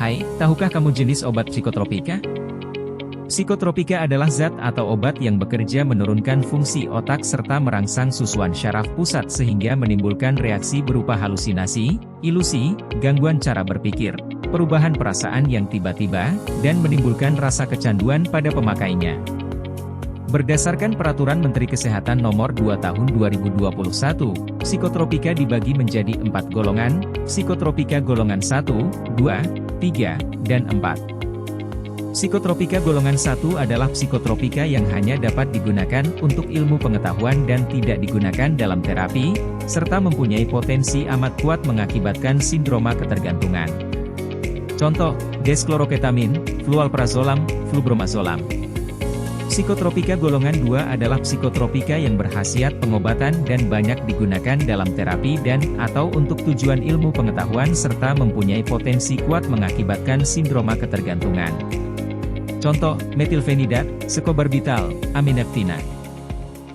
Hai, tahukah kamu jenis obat psikotropika? Psikotropika adalah zat atau obat yang bekerja menurunkan fungsi otak serta merangsang susuan syaraf pusat sehingga menimbulkan reaksi berupa halusinasi, ilusi, gangguan cara berpikir, perubahan perasaan yang tiba-tiba, dan menimbulkan rasa kecanduan pada pemakainya. Berdasarkan Peraturan Menteri Kesehatan Nomor 2 Tahun 2021, psikotropika dibagi menjadi 4 golongan, psikotropika golongan 1, 2, 3, dan 4. Psikotropika golongan 1 adalah psikotropika yang hanya dapat digunakan untuk ilmu pengetahuan dan tidak digunakan dalam terapi, serta mempunyai potensi amat kuat mengakibatkan sindroma ketergantungan. Contoh, deschloroketamin, flualprazolam, flubromazolam. Psikotropika golongan 2 adalah psikotropika yang berkhasiat pengobatan dan banyak digunakan dalam terapi dan/atau untuk tujuan ilmu pengetahuan serta mempunyai potensi kuat mengakibatkan sindroma ketergantungan. Contoh, metilfenidat, secobarbital, amineftina.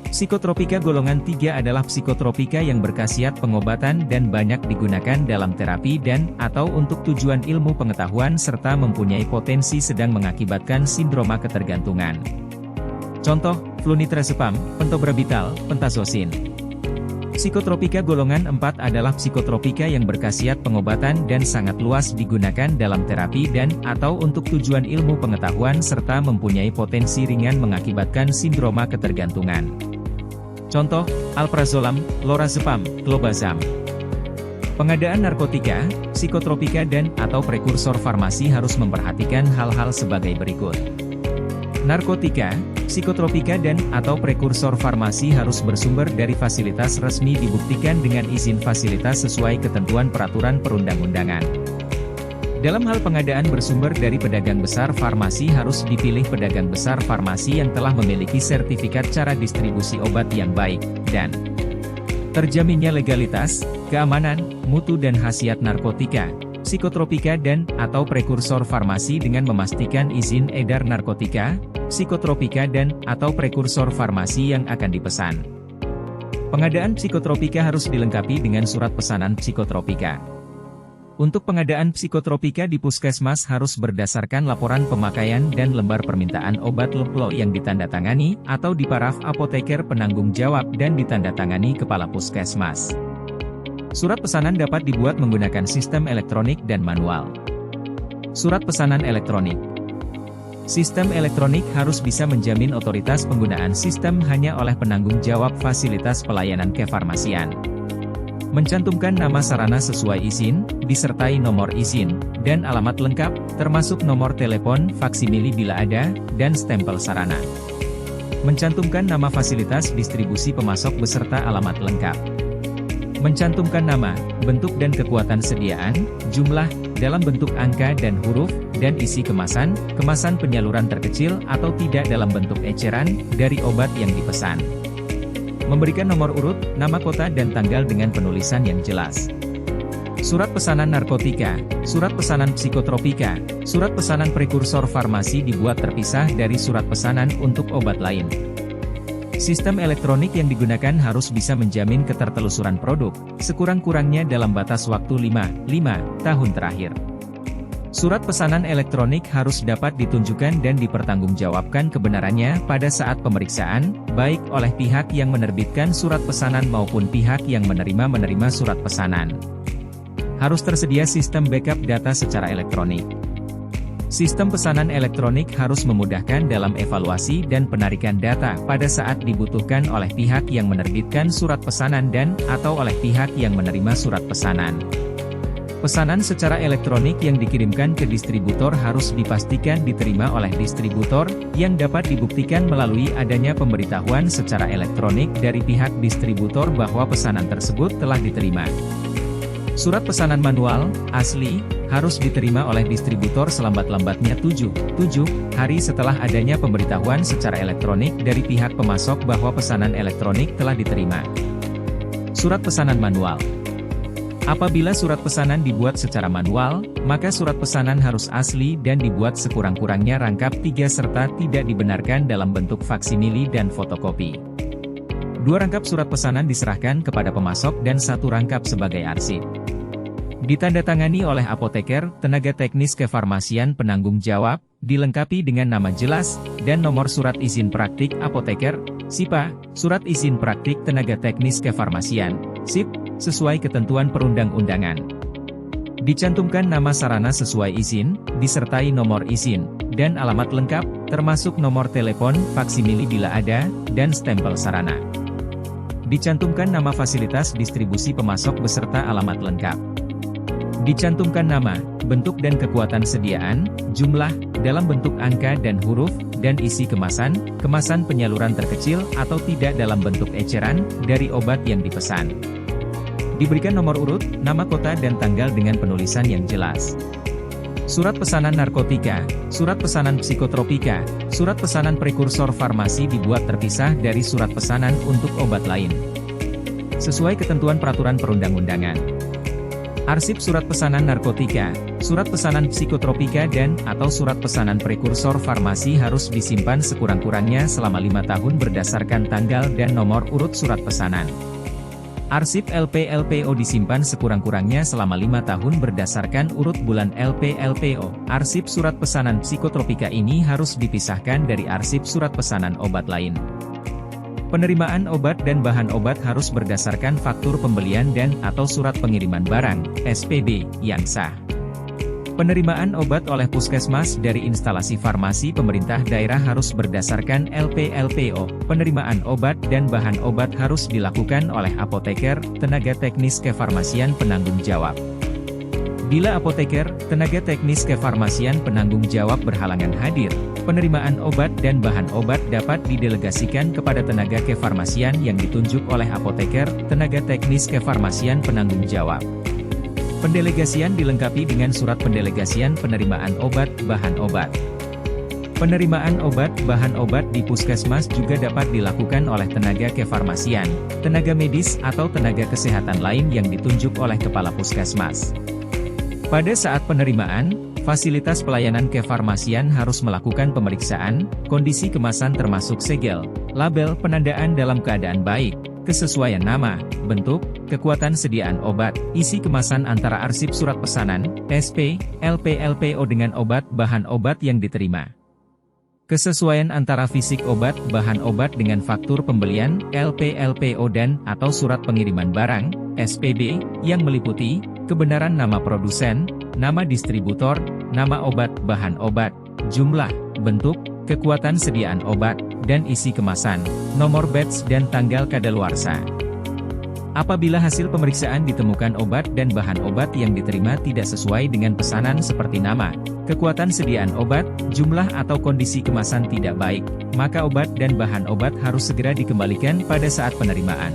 Psikotropika golongan 3 adalah psikotropika yang berkhasiat pengobatan dan banyak digunakan dalam terapi dan/atau untuk tujuan ilmu pengetahuan serta mempunyai potensi sedang mengakibatkan sindroma ketergantungan. Contoh, flunitrazepam, pentobarbital, pentazosin. Psikotropika golongan 4 adalah psikotropika yang berkhasiat pengobatan dan sangat luas digunakan dalam terapi dan/atau untuk tujuan ilmu pengetahuan serta mempunyai potensi ringan mengakibatkan sindroma ketergantungan. Contoh, alprazolam, lorazepam, clobazam. Pengadaan narkotika, psikotropika dan/atau prekursor farmasi harus memperhatikan hal-hal sebagai berikut. Narkotika, psikotropika dan/atau prekursor farmasi harus bersumber dari fasilitas resmi dibuktikan dengan izin fasilitas sesuai ketentuan peraturan perundang-undangan. Dalam hal pengadaan bersumber dari pedagang besar farmasi harus dipilih pedagang besar farmasi yang telah memiliki sertifikat cara distribusi obat yang baik, dan terjaminnya legalitas, keamanan, mutu dan khasiat narkotika, psikotropika dan/atau prekursor farmasi dengan memastikan izin edar narkotika, psikotropika dan/atau prekursor farmasi yang akan dipesan. Pengadaan psikotropika harus dilengkapi dengan surat pesanan psikotropika. Untuk pengadaan psikotropika di puskesmas harus berdasarkan laporan pemakaian dan lembar permintaan obat LPLO yang ditandatangani atau diparaf apoteker penanggung jawab dan ditandatangani kepala puskesmas. Surat pesanan dapat dibuat menggunakan sistem elektronik dan manual. Surat pesanan elektronik. Sistem elektronik harus bisa menjamin otoritas penggunaan sistem hanya oleh penanggung jawab fasilitas pelayanan kefarmasian. Mencantumkan nama sarana sesuai izin, disertai nomor izin, dan alamat lengkap, termasuk nomor telepon, faksimili bila ada, dan stempel sarana. Mencantumkan nama fasilitas distribusi pemasok beserta alamat lengkap. Mencantumkan nama, bentuk dan kekuatan sediaan, jumlah, dalam bentuk angka dan huruf, dan isi kemasan, kemasan penyaluran terkecil atau tidak dalam bentuk eceran, dari obat yang dipesan. Memberikan nomor urut, nama kota dan tanggal dengan penulisan yang jelas. Surat pesanan narkotika, surat pesanan psikotropika, surat pesanan prekursor farmasi dibuat terpisah dari surat pesanan untuk obat lain. Sistem elektronik yang digunakan harus bisa menjamin ketertelusuran produk, sekurang-kurangnya dalam batas waktu 5 tahun terakhir. Surat pesanan elektronik harus dapat ditunjukkan dan dipertanggungjawabkan kebenarannya pada saat pemeriksaan, baik oleh pihak yang menerbitkan surat pesanan maupun pihak yang menerima surat pesanan. Harus tersedia sistem backup data secara elektronik. Sistem pesanan elektronik harus memudahkan dalam evaluasi dan penarikan data pada saat dibutuhkan oleh pihak yang menerbitkan surat pesanan dan/atau oleh pihak yang menerima surat pesanan. Pesanan secara elektronik yang dikirimkan ke distributor harus dipastikan diterima oleh distributor, yang dapat dibuktikan melalui adanya pemberitahuan secara elektronik dari pihak distributor bahwa pesanan tersebut telah diterima. Surat pesanan manual, asli, harus diterima oleh distributor selambat-lambatnya 7 hari setelah adanya pemberitahuan secara elektronik dari pihak pemasok bahwa pesanan elektronik telah diterima. Surat pesanan manual. Apabila surat pesanan dibuat secara manual, maka surat pesanan harus asli dan dibuat sekurang-kurangnya rangkap 3 serta tidak dibenarkan dalam bentuk faksimili dan fotokopi. 2 rangkap surat pesanan diserahkan kepada pemasok dan 1 rangkap sebagai arsip. Ditandatangani oleh apoteker, tenaga teknis kefarmasian penanggung jawab, dilengkapi dengan nama jelas, dan nomor surat izin praktik apoteker, SIPA, surat izin praktik tenaga teknis kefarmasian, SIP, sesuai ketentuan perundang-undangan. Dicantumkan nama sarana sesuai izin, disertai nomor izin, dan alamat lengkap, termasuk nomor telepon, faksimili bila ada, dan stempel sarana. Dicantumkan nama fasilitas distribusi pemasok beserta alamat lengkap. Dicantumkan nama, bentuk dan kekuatan sediaan, jumlah, dalam bentuk angka dan huruf, dan isi kemasan, kemasan penyaluran terkecil atau tidak dalam bentuk eceran, dari obat yang dipesan. Diberikan nomor urut, nama kota dan tanggal dengan penulisan yang jelas. Surat pesanan narkotika, surat pesanan psikotropika, surat pesanan prekursor farmasi dibuat terpisah dari surat pesanan untuk obat lain. Sesuai ketentuan peraturan perundang-undangan. Arsip surat pesanan narkotika, surat pesanan psikotropika dan/atau surat pesanan prekursor farmasi harus disimpan sekurang-kurangnya selama 5 tahun berdasarkan tanggal dan nomor urut surat pesanan. Arsip LP/LPO disimpan sekurang-kurangnya selama 5 tahun berdasarkan urut bulan LP/LPO. Arsip surat pesanan psikotropika ini harus dipisahkan dari arsip surat pesanan obat lain. Penerimaan obat dan bahan obat harus berdasarkan faktur pembelian dan/atau surat pengiriman barang, SPB, yang sah. Penerimaan obat oleh puskesmas dari instalasi farmasi pemerintah daerah harus berdasarkan LP/LPO. Penerimaan obat dan bahan obat harus dilakukan oleh apoteker, tenaga teknis kefarmasian penanggung jawab. Bila apoteker, tenaga teknis kefarmasian penanggung jawab berhalangan hadir, penerimaan obat dan bahan obat dapat didelegasikan kepada tenaga kefarmasian yang ditunjuk oleh apoteker, tenaga teknis kefarmasian penanggung jawab. Pendelegasian dilengkapi dengan surat pendelegasian penerimaan obat, bahan obat. Penerimaan obat, bahan obat di puskesmas juga dapat dilakukan oleh tenaga kefarmasian, tenaga medis atau tenaga kesehatan lain yang ditunjuk oleh kepala puskesmas. Pada saat penerimaan, fasilitas pelayanan kefarmasian harus melakukan pemeriksaan, kondisi kemasan termasuk segel, label penandaan dalam keadaan baik, kesesuaian nama, bentuk, kekuatan sediaan obat, isi kemasan antara arsip surat pesanan, SP, LP/LPO dengan obat bahan obat yang diterima. Kesesuaian antara fisik obat bahan obat dengan faktur pembelian, LP/LPO dan/atau surat pengiriman barang, SPB, yang meliputi kebenaran nama produsen, nama distributor, nama obat bahan obat, jumlah, bentuk, kekuatan sediaan obat, dan isi kemasan, nomor batch dan tanggal kadaluarsa. Apabila hasil pemeriksaan ditemukan obat dan bahan obat yang diterima tidak sesuai dengan pesanan seperti nama, kekuatan sediaan obat, jumlah atau kondisi kemasan tidak baik, maka obat dan bahan obat harus segera dikembalikan pada saat penerimaan.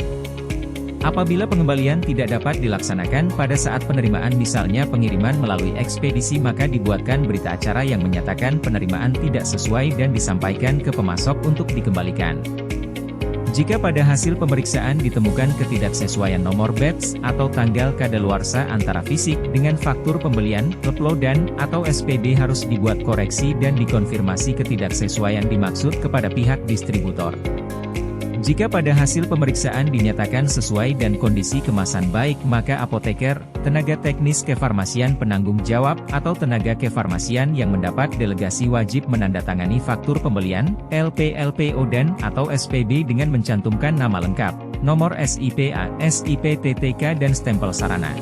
Apabila pengembalian tidak dapat dilaksanakan pada saat penerimaan misalnya pengiriman melalui ekspedisi maka dibuatkan berita acara yang menyatakan penerimaan tidak sesuai dan disampaikan ke pemasok untuk dikembalikan. Jika pada hasil pemeriksaan ditemukan ketidaksesuaian nomor batch atau tanggal kadaluarsa antara fisik dengan faktur pembelian, upload dan/atau SPB harus dibuat koreksi dan dikonfirmasi ketidaksesuaian dimaksud kepada pihak distributor. Jika pada hasil pemeriksaan dinyatakan sesuai dan kondisi kemasan baik maka apoteker, tenaga teknis kefarmasian penanggung jawab atau tenaga kefarmasian yang mendapat delegasi wajib menandatangani faktur pembelian, LP/LPO dan/atau SPB dengan mencantumkan nama lengkap, nomor SIPA, SIP-TTK dan stempel sarana.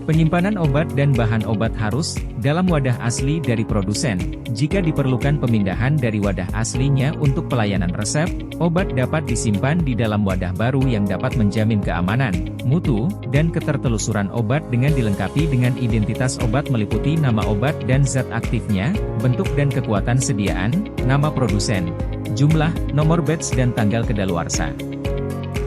Penyimpanan obat dan bahan obat harus dalam wadah asli dari produsen. Jika diperlukan pemindahan dari wadah aslinya untuk pelayanan resep, obat dapat disimpan di dalam wadah baru yang dapat menjamin keamanan, mutu, dan ketertelusuran obat dengan dilengkapi dengan identitas obat meliputi nama obat dan zat aktifnya, bentuk dan kekuatan sediaan, nama produsen, jumlah, nomor batch dan tanggal kadaluarsa.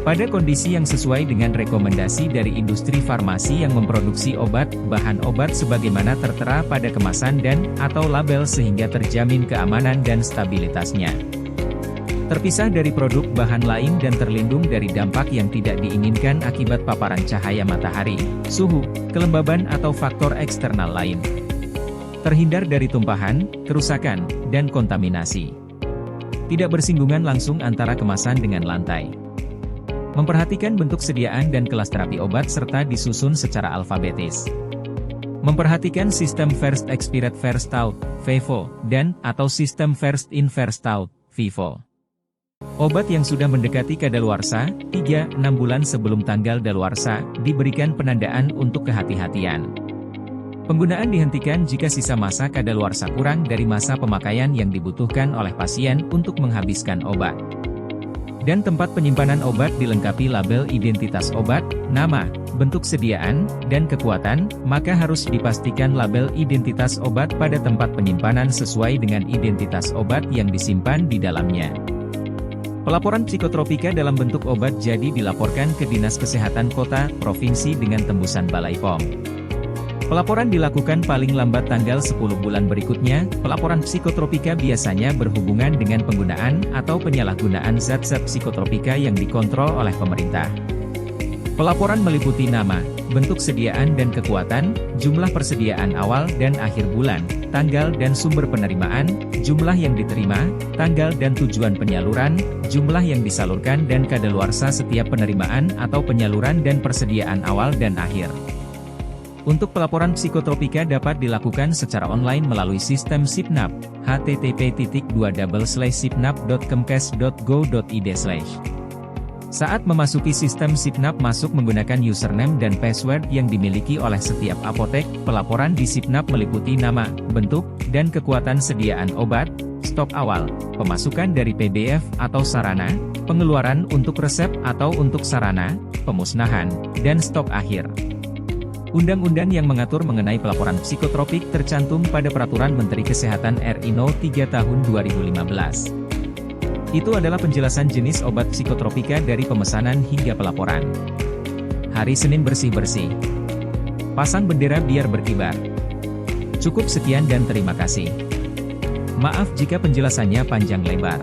Pada kondisi yang sesuai dengan rekomendasi dari industri farmasi yang memproduksi obat, bahan obat sebagaimana tertera pada kemasan dan/atau label sehingga terjamin keamanan dan stabilitasnya. Terpisah dari produk bahan lain dan terlindung dari dampak yang tidak diinginkan akibat paparan cahaya matahari, suhu, kelembaban atau faktor eksternal lain. Terhindar dari tumpahan, kerusakan, dan kontaminasi. Tidak bersinggungan langsung antara kemasan dengan lantai. Memperhatikan bentuk sediaan dan kelas terapi obat serta disusun secara alfabetis. Memperhatikan sistem First Expired First Out, FIFO, dan atau sistem First In First Out, FIFO. Obat yang sudah mendekati kadaluarsa, 3-6 bulan sebelum tanggal daluarsa, diberikan penandaan untuk kehati-hatian. Penggunaan dihentikan jika sisa masa kadaluarsa kurang dari masa pemakaian yang dibutuhkan oleh pasien untuk menghabiskan obat. Dan tempat penyimpanan obat dilengkapi label identitas obat, nama, bentuk sediaan, dan kekuatan, maka harus dipastikan label identitas obat pada tempat penyimpanan sesuai dengan identitas obat yang disimpan di dalamnya. Pelaporan psikotropika dalam bentuk obat jadi dilaporkan ke Dinas Kesehatan Kota, Provinsi dengan tembusan Balai POM. Pelaporan dilakukan paling lambat tanggal 10 bulan berikutnya. Pelaporan psikotropika biasanya berhubungan dengan penggunaan atau penyalahgunaan zat-zat psikotropika yang dikontrol oleh pemerintah. Pelaporan meliputi nama, bentuk sediaan dan kekuatan, jumlah persediaan awal dan akhir bulan, tanggal dan sumber penerimaan, jumlah yang diterima, tanggal dan tujuan penyaluran, jumlah yang disalurkan dan kadaluarsa setiap penerimaan atau penyaluran dan persediaan awal dan akhir. Untuk pelaporan psikotropika dapat dilakukan secara online melalui sistem SIPNAP, http://sipnap.kemkes.go.id/. Saat memasuki sistem SIPNAP masuk menggunakan username dan password yang dimiliki oleh setiap apotek. Pelaporan di SIPNAP meliputi nama, bentuk, dan kekuatan sediaan obat, stok awal, pemasukan dari PBF atau sarana, pengeluaran untuk resep atau untuk sarana, pemusnahan, dan stok akhir. Undang-undang yang mengatur mengenai pelaporan psikotropik tercantum pada Peraturan Menteri Kesehatan RI No. 3 Tahun 2015. Itu adalah penjelasan jenis obat psikotropika dari pemesanan hingga pelaporan. Hari Senin bersih-bersih. Pasang bendera biar berkibar. Cukup sekian dan terima kasih. Maaf jika penjelasannya panjang lebar.